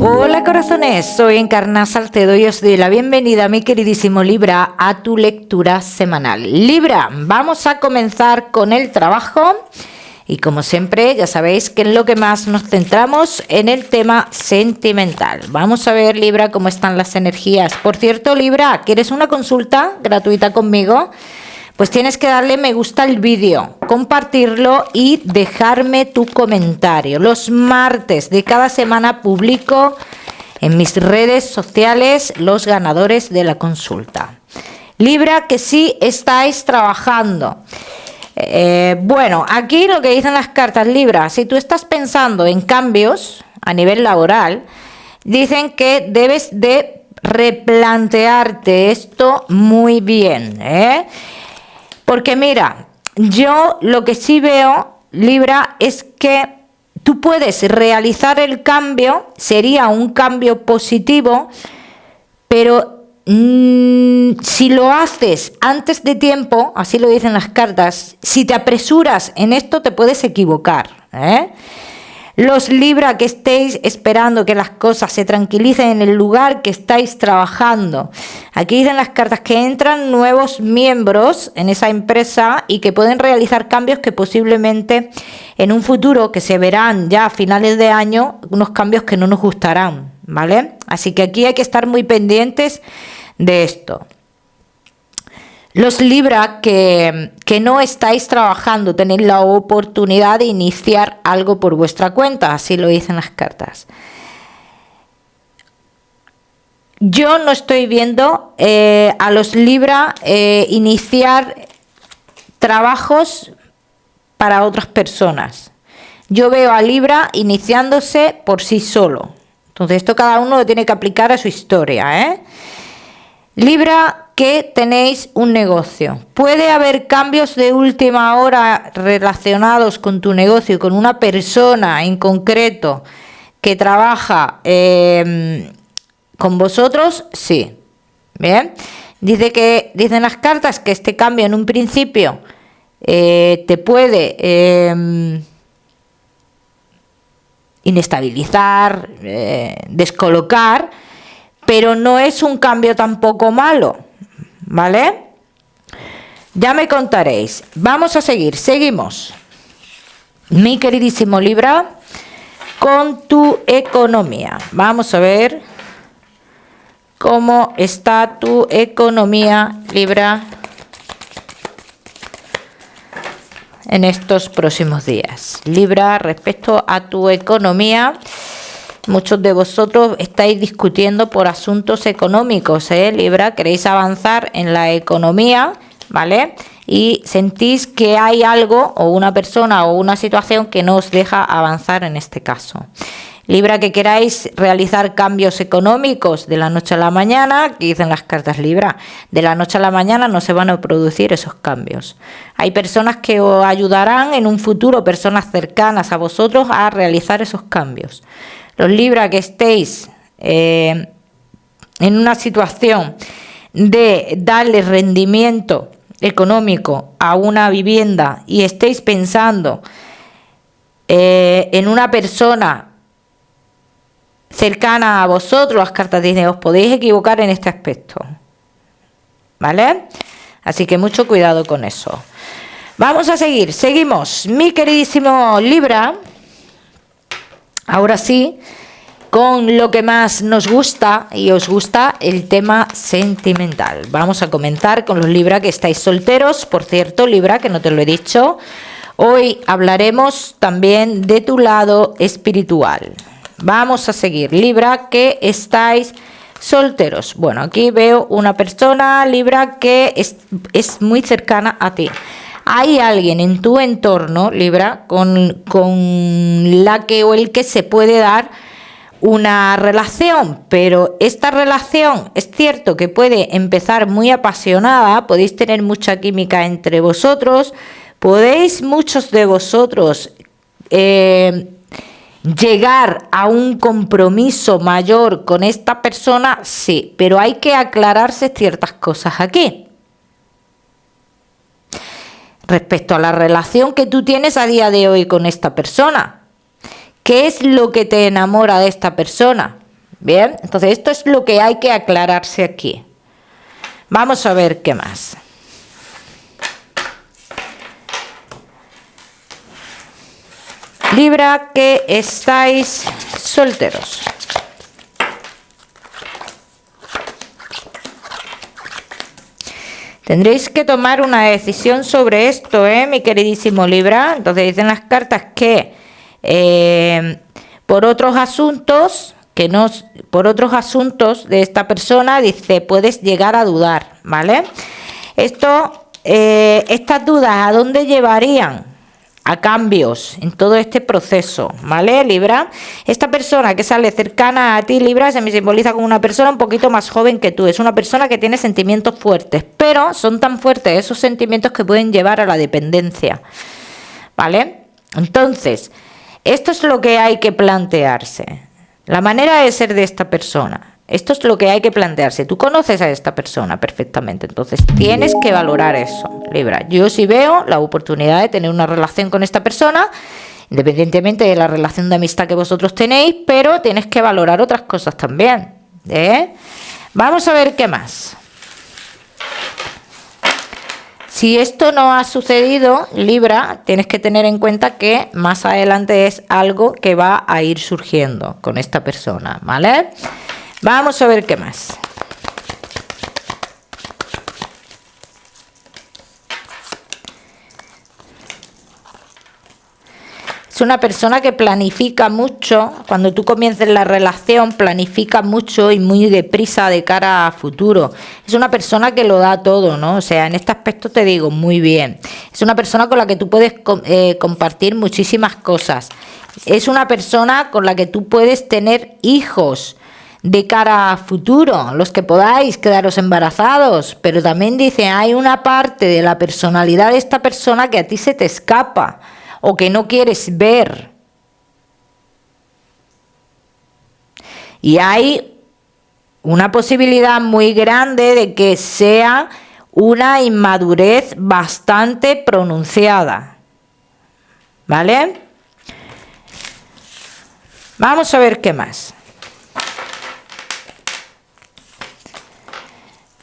Hola corazones, soy Encarna Salcedo y os doy la bienvenida, mi queridísimo Libra, a tu lectura semanal. Libra, vamos a comenzar con el trabajo y como siempre ya sabéis que en lo que más nos centramos en el tema sentimental. Vamos a ver, Libra, cómo están las energías. Por cierto, Libra, ¿quieres una consulta gratuita conmigo? Pues tienes que darle me gusta al vídeo, compartirlo y dejarme tu comentario. Los martes de cada semana publico en mis redes sociales los ganadores de la consulta. Libra, que sí estáis trabajando. Bueno, aquí lo que dicen las cartas, Libra, si tú estás pensando en cambios a nivel laboral, dicen que debes de replantearte esto muy bien, Porque mira, yo lo que sí veo, Libra, es que tú puedes realizar el cambio, sería un cambio positivo, pero si lo haces antes de tiempo, así lo dicen las cartas, si te apresuras en esto te puedes equivocar, Los Libra que estéis esperando que las cosas se tranquilicen en el lugar que estáis trabajando. Aquí dicen las cartas que entran nuevos miembros en esa empresa y que pueden realizar cambios que posiblemente en un futuro, que se verán ya a finales de año, unos cambios que no nos gustarán, ¿vale? Así que aquí hay que estar muy pendientes de esto. Los Libra que no estáis trabajando, tenéis la oportunidad de iniciar algo por vuestra cuenta, así lo dicen las cartas. Yo no estoy viendo a los Libra iniciar trabajos para otras personas. Yo veo a Libra iniciándose por sí solo. Entonces esto cada uno lo tiene que aplicar a su historia, Libra, que tenéis un negocio. Puede haber cambios de última hora relacionados con tu negocio y con una persona en concreto que trabaja con vosotros, sí. Bien. Dicen las cartas que este cambio en un principio te puede inestabilizar, descolocar, pero no es un cambio tampoco malo, ¿vale? Ya me contaréis. Vamos a seguir, seguimos. Mi queridísimo Libra, con tu economía. Vamos a ver cómo está tu economía, Libra, en estos próximos días. Libra, respecto a tu economía, muchos de vosotros estáis discutiendo por asuntos económicos, Libra, queréis avanzar en la economía, ¿vale? Y sentís que hay algo o una persona o una situación que no os deja avanzar en este caso. Libra, que queráis realizar cambios económicos de la noche a la mañana, que dicen las cartas Libra, de la noche a la mañana no se van a producir esos cambios. Hay personas que os ayudarán en un futuro, personas cercanas a vosotros, a realizar esos cambios. Los Libra que estéis en una situación de darle rendimiento económico a una vivienda y estéis pensando en una persona cercana a vosotros, las cartas dicen, os podéis equivocar en este aspecto, ¿vale? Así que mucho cuidado con eso. Vamos a seguir, seguimos, mi queridísimo Libra. Ahora sí, con lo que más nos gusta y os gusta, el tema sentimental. Vamos a comentar con los Libra que estáis solteros. Por cierto, Libra, que no te lo he dicho, hoy hablaremos también de tu lado espiritual. Vamos a seguir, Libra, que estáis solteros. Bueno, aquí veo una persona, Libra, que es muy cercana a ti. Hay alguien en tu entorno, Libra, con la que o el que se puede dar una relación, pero esta relación es cierto que puede empezar muy apasionada, podéis tener mucha química entre vosotros, podéis muchos de vosotros llegar a un compromiso mayor con esta persona, sí, pero hay que aclararse ciertas cosas aquí. Respecto a la relación que tú tienes a día de hoy con esta persona. ¿Qué es lo que te enamora de esta persona? Bien, entonces esto es lo que hay que aclararse aquí. Vamos a ver qué más. Libra, que estáis solteros. Tendréis que tomar una decisión sobre esto, mi queridísimo Libra. Entonces dicen las cartas que por otros asuntos, de esta persona, dice, puedes llegar a dudar, ¿vale? Estas dudas, ¿a dónde llevarían? A cambios en todo este proceso, ¿vale, Libra? Esta persona que sale cercana a ti, Libra, se me simboliza como una persona un poquito más joven que tú. Es una persona que tiene sentimientos fuertes, pero son tan fuertes esos sentimientos que pueden llevar a la dependencia, ¿vale? Entonces, esto es lo que hay que plantearse. La manera de ser de esta persona. Esto es lo que hay que plantearse. Tú conoces a esta persona perfectamente, entonces tienes que valorar eso, Libra. Yo sí veo la oportunidad de tener una relación con esta persona, independientemente de la relación de amistad que vosotros tenéis, pero tienes que valorar otras cosas también, ¿eh? Vamos a ver qué más. Si esto no ha sucedido, Libra, tienes que tener en cuenta que más adelante es algo que va a ir surgiendo con esta persona, ¿vale? Vamos a ver qué más. Es una persona que planifica mucho. Cuando tú comiences la relación, planifica mucho y muy deprisa de cara a futuro. Es una persona que lo da todo, ¿no? O sea, en este aspecto te digo muy bien. Es una persona con la que tú puedes compartir muchísimas cosas. Es una persona con la que tú puedes tener hijos de cara a futuro, los que podáis quedaros embarazados, pero también dice, hay una parte de la personalidad de esta persona que a ti se te escapa o que no quieres ver. Y hay una posibilidad muy grande de que sea una inmadurez bastante pronunciada, ¿vale? Vamos a ver qué más.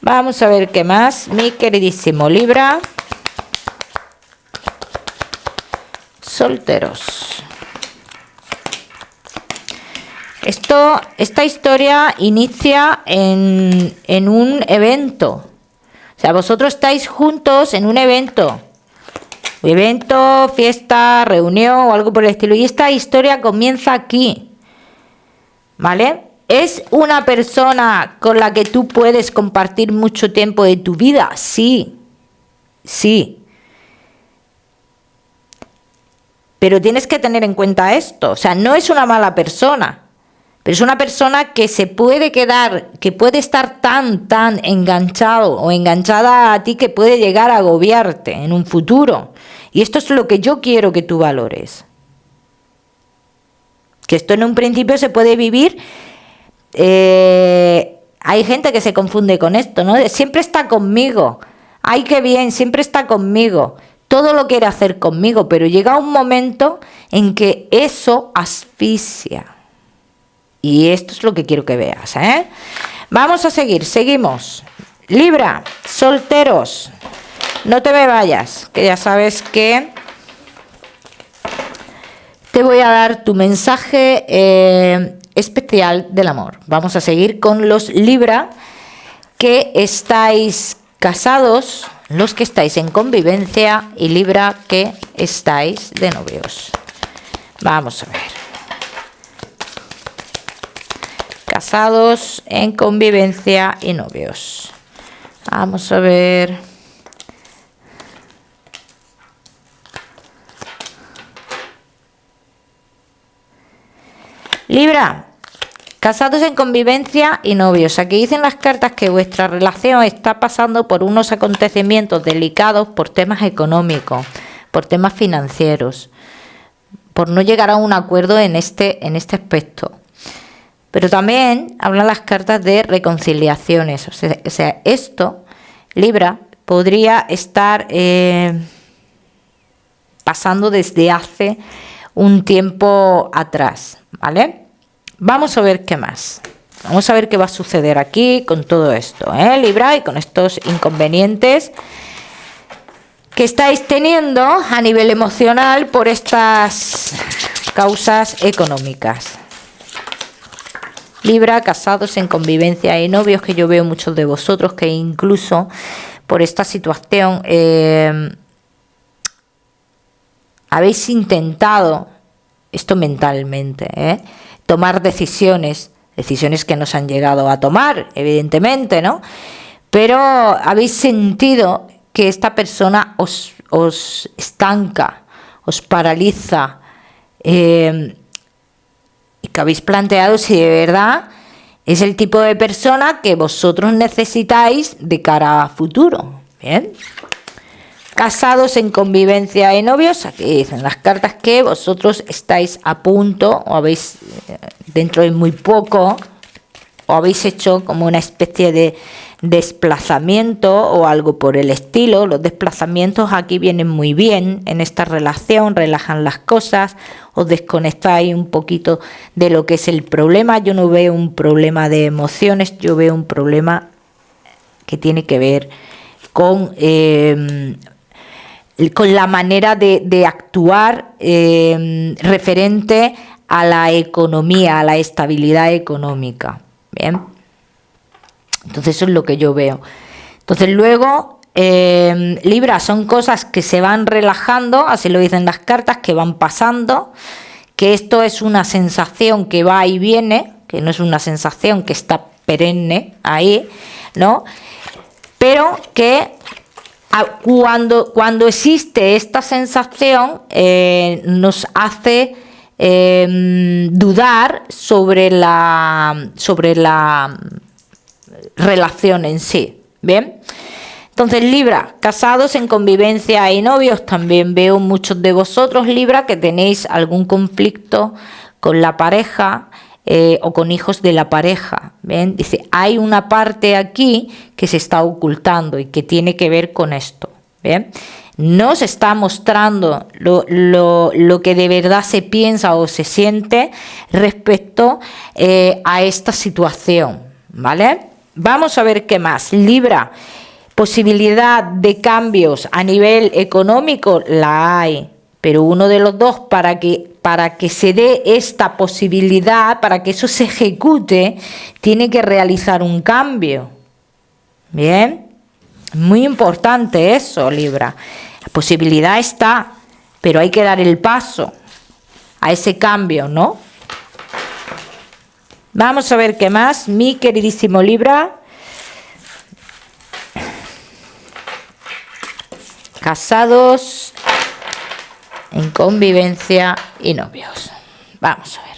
Vamos a ver qué más, mi queridísimo Libra. Solteros. Esta historia inicia en un evento. O sea, vosotros estáis juntos en un evento. Evento, fiesta, reunión o algo por el estilo. Y esta historia comienza aquí, ¿vale? ¿Es una persona con la que tú puedes compartir mucho tiempo de tu vida? Sí, sí. Pero tienes que tener en cuenta esto. O sea, no es una mala persona, pero es una persona que se puede quedar, que puede estar tan enganchado o enganchada a ti que puede llegar a agobiarte en un futuro. Y esto es lo que yo quiero que tú valores. Que esto en un principio se puede vivir. Hay gente que se confunde con esto, ¿no? Siempre está conmigo. Ay, qué bien, siempre está conmigo. Todo lo quiere hacer conmigo, pero llega un momento en que eso asfixia. Y esto es lo que quiero que veas, ¿eh? Vamos a seguir, seguimos. Libra, solteros. No te me vayas, que ya sabes que te voy a dar tu mensaje especial del amor. Vamos a seguir con los Libra que estáis casados, los que estáis en convivencia y Libra que estáis de novios. Vamos a ver. Casados, en convivencia y novios. Vamos a ver. Libra, casados en convivencia y novios. Aquí dicen las cartas que vuestra relación está pasando por unos acontecimientos delicados por temas económicos, por temas financieros, por no llegar a un acuerdo en este aspecto. Pero también hablan las cartas de reconciliaciones. O sea, esto, Libra, podría estar pasando desde hace un tiempo atrás, ¿vale? Vamos a ver qué más. Vamos a ver qué va a suceder aquí con todo esto, Libra, y con estos inconvenientes que estáis teniendo a nivel emocional por estas causas económicas. Libra, casados en convivencia y novios, que yo veo muchos de vosotros que incluso por esta situación habéis intentado, esto mentalmente, tomar decisiones que no se han llegado a tomar, evidentemente, ¿no? Pero habéis sentido que esta persona os estanca, os paraliza, y que habéis planteado si de verdad es el tipo de persona que vosotros necesitáis de cara a futuro. Bien. Casados en convivencia y novios, aquí dicen las cartas que vosotros estáis a punto, o habéis dentro de muy poco, o habéis hecho como una especie de desplazamiento o algo por el estilo. Los desplazamientos aquí vienen muy bien en esta relación, relajan las cosas, os desconectáis un poquito de lo que es el problema. Yo no veo un problema de emociones, yo veo un problema que tiene que ver con la manera de actuar referente a la economía, a la estabilidad económica. Bien. Entonces eso es lo que yo veo. Entonces luego, Libra, son cosas que se van relajando, así lo dicen las cartas, que van pasando, que esto es una sensación que va y viene, que no es una sensación que está perenne ahí, ¿no? Pero que cuando existe esta sensación nos hace dudar sobre la relación en sí. Bien, entonces Libra, casados en convivencia y novios, también veo muchos de vosotros, Libra, que tenéis algún conflicto con la pareja o con hijos de la pareja. Bien, dice, hay una parte aquí que se está ocultando y que tiene que ver con esto. Bien, no se está mostrando lo que de verdad se piensa o se siente respecto a esta situación, ¿vale? Vamos a ver qué más. Libra, posibilidad de cambios a nivel económico, la hay, pero uno de los dos, para que se dé esta posibilidad, para que eso se ejecute, tiene que realizar un cambio. Bien, muy importante eso, Libra. La posibilidad está, pero hay que dar el paso a ese cambio, ¿no? Vamos a ver qué más, mi queridísimo Libra. Casados en convivencia y novios. Vamos a ver.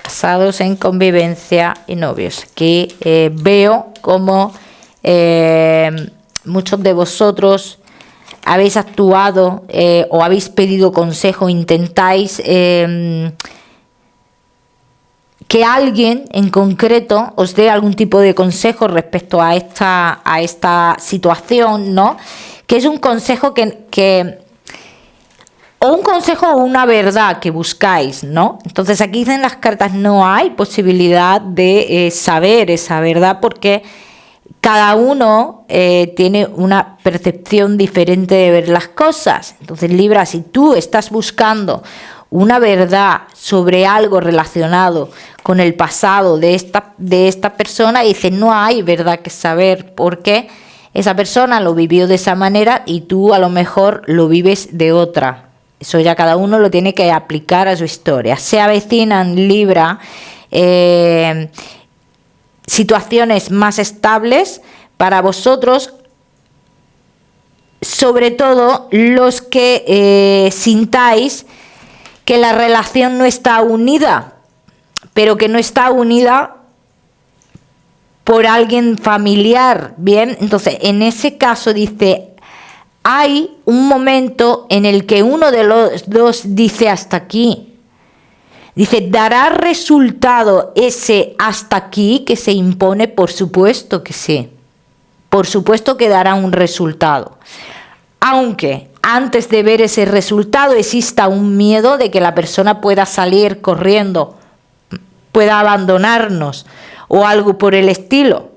Casados en convivencia y novios. Aquí veo como muchos de vosotros habéis actuado o habéis pedido consejo, intentáis que alguien en concreto os dé algún tipo de consejo respecto a esta situación, ¿no? Que es un consejo o un consejo o una verdad que buscáis, ¿no? Entonces aquí dicen las cartas, no hay posibilidad de saber esa verdad porque cada uno tiene una percepción diferente de ver las cosas. Entonces, Libra, si tú estás buscando una verdad sobre algo relacionado con el pasado de esta persona, dice, no hay verdad que saber porque esa persona lo vivió de esa manera y tú a lo mejor lo vives de otra. Eso ya cada uno lo tiene que aplicar a su historia. Se avecinan, Libra, situaciones más estables para vosotros, sobre todo los que sintáis que la relación no está unida, pero que no está unida por alguien familiar, ¿bien? Entonces, en ese caso dice, hay un momento en el que uno de los dos dice hasta aquí. Dice, ¿dará resultado ese hasta aquí que se impone? Por supuesto que sí. Por supuesto que dará un resultado. Aunque antes de ver ese resultado exista un miedo de que la persona pueda salir corriendo, pueda abandonarnos o algo por el estilo.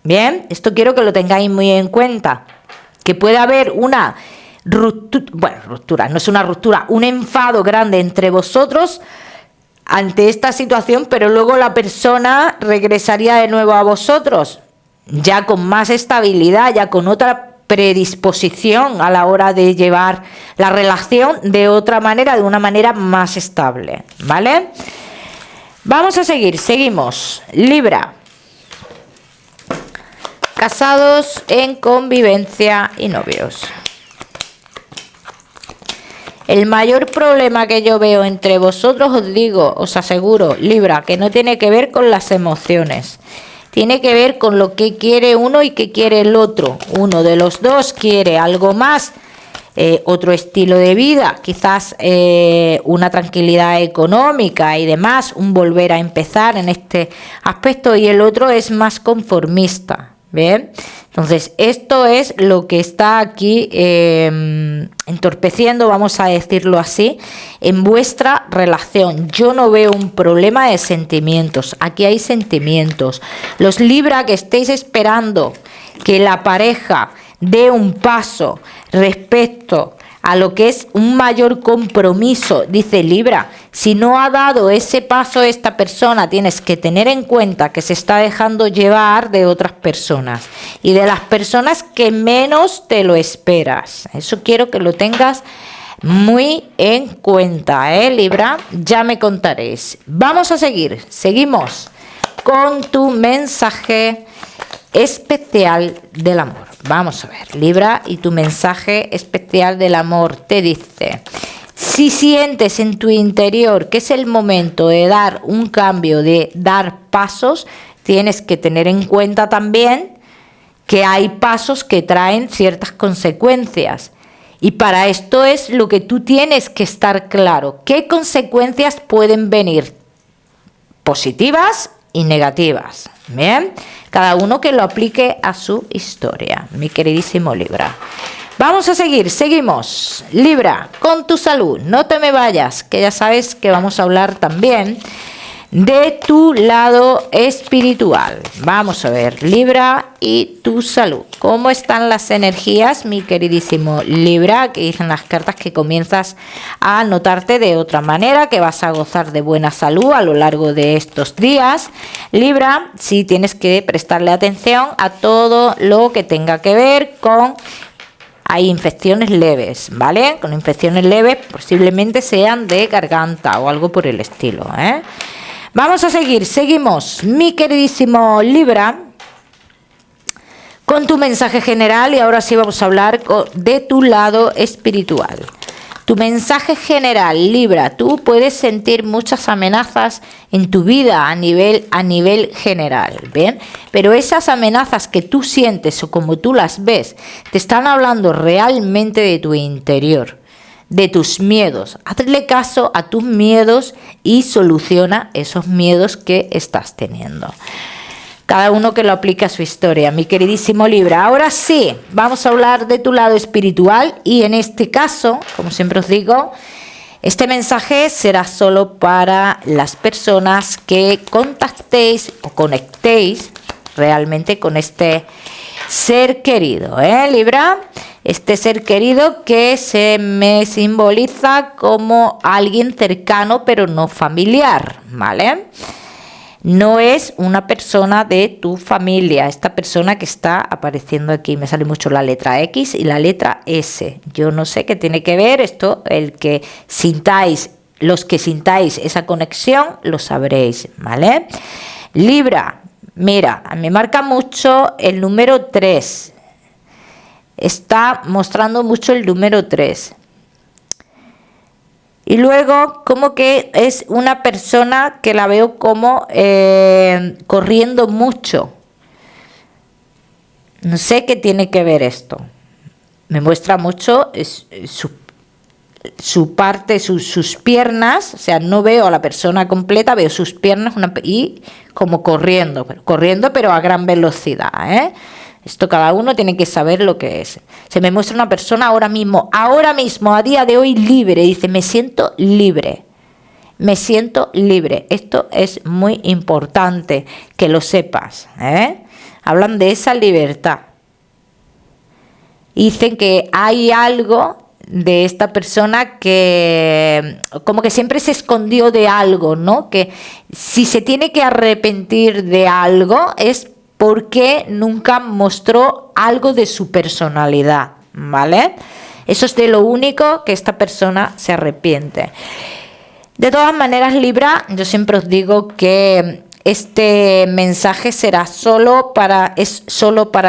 Bien, esto quiero que lo tengáis muy en cuenta. Que pueda haber una ruptura, no es una ruptura, un enfado grande entre vosotros ante esta situación, pero luego la persona regresaría de nuevo a vosotros, ya con más estabilidad, ya con otra predisposición a la hora de llevar la relación de otra manera, de una manera más estable, ¿vale? Vamos a seguimos. Libra. Casados, en convivencia y novios. El mayor problema que yo veo entre vosotros, os digo, os aseguro, Libra, que no tiene que ver con las emociones. Tiene que ver con lo que quiere uno y que quiere el otro. Uno de los dos quiere algo más, otro estilo de vida, quizás una tranquilidad económica y demás, un volver a empezar en este aspecto, y el otro es más conformista. ¿Bien? Entonces, esto es lo que está aquí entorpeciendo, vamos a decirlo así, en vuestra relación. Yo no veo un problema de sentimientos. Aquí hay sentimientos. Los Libra que estéis esperando que la pareja dé un paso respecto a lo que es un mayor compromiso, dice Libra, si no ha dado ese paso esta persona, tienes que tener en cuenta que se está dejando llevar de otras personas y de las personas que menos te lo esperas. Eso quiero que lo tengas muy en cuenta, Libra, ya me contaréis. Vamos a seguimos con tu mensaje especial del amor. Vamos a ver, Libra, y tu mensaje especial del amor te dice: si sientes en tu interior que es el momento de dar un cambio, de dar pasos, tienes que tener en cuenta también que hay pasos que traen ciertas consecuencias. Y para esto es lo que tú tienes que estar claro. ¿Qué consecuencias pueden venir? Positivas y negativas. Bien, cada uno que lo aplique a su historia, mi queridísimo Libra. Vamos a seguimos. Libra, con tu salud, no te me vayas, que ya sabes que vamos a hablar también de tu lado espiritual. Vamos a ver, Libra, y tu salud. ¿Cómo están las energías, mi queridísimo Libra? Que dicen las cartas que comienzas a notarte de otra manera, que vas a gozar de buena salud a lo largo de estos días. Libra, sí tienes que prestarle atención a todo lo que tenga que ver con... Hay infecciones leves, ¿vale? Con infecciones leves posiblemente sean de garganta o algo por el estilo, Vamos a seguimos, mi queridísimo Libra, con tu mensaje general, y ahora sí vamos a hablar de tu lado espiritual. Tu mensaje general, Libra, tú puedes sentir muchas amenazas en tu vida a nivel general, ¿bien? Pero esas amenazas que tú sientes o como tú las ves, te están hablando realmente de tu interior, de tus miedos. Hazle caso a tus miedos y soluciona esos miedos que estás teniendo. Cada uno que lo aplique a su historia, mi queridísimo Libra. Ahora sí, vamos a hablar de tu lado espiritual, y en este caso, como siempre os digo, este mensaje será solo para las personas que contactéis o conectéis realmente con este ser querido, Libra. Este ser querido que se me simboliza como alguien cercano pero no familiar, ¿vale? No es una persona de tu familia, esta persona que está apareciendo aquí. Me sale mucho la letra X y la letra S. Yo no sé qué tiene que ver esto, los que sintáis esa conexión lo sabréis, ¿vale? Libra, mira, me marca mucho el número 3. Está mostrando mucho el número 3. Y luego como que es una persona que la veo como corriendo mucho. No sé qué tiene que ver esto. Me muestra mucho su parte, sus piernas, o sea, no veo a la persona completa, veo sus piernas y como corriendo pero a gran velocidad, ¿eh? Esto cada uno tiene que saber lo que es. Se me muestra una persona ahora mismo, a día de hoy libre, dice, me siento libre. Esto es muy importante que lo sepas, ¿eh? Hablan de esa libertad. Dicen que hay algo de esta persona que como que siempre se escondió de algo, ¿no? Que si se tiene que arrepentir de algo es porque nunca mostró algo de su personalidad, ¿vale? Eso es de lo único que esta persona se arrepiente. De todas maneras, Libra, yo siempre os digo que este mensaje será solo para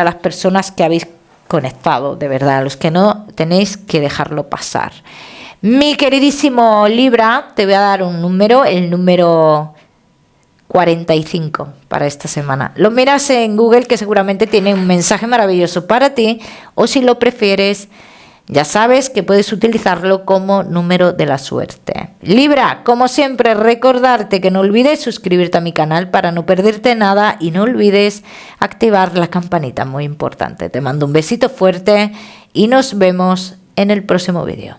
las personas que habéis conectado, de verdad. Los que no, tenéis que dejarlo pasar. Mi queridísimo Libra, te voy a dar un número, el número 45 para esta semana. Lo miras en Google, que seguramente tiene un mensaje maravilloso para ti, o si lo prefieres, ya sabes que puedes utilizarlo como número de la suerte. Libra, como siempre, recordarte que no olvides suscribirte a mi canal para no perderte nada y no olvides activar la campanita, muy importante. Te mando un besito fuerte y nos vemos en el próximo vídeo.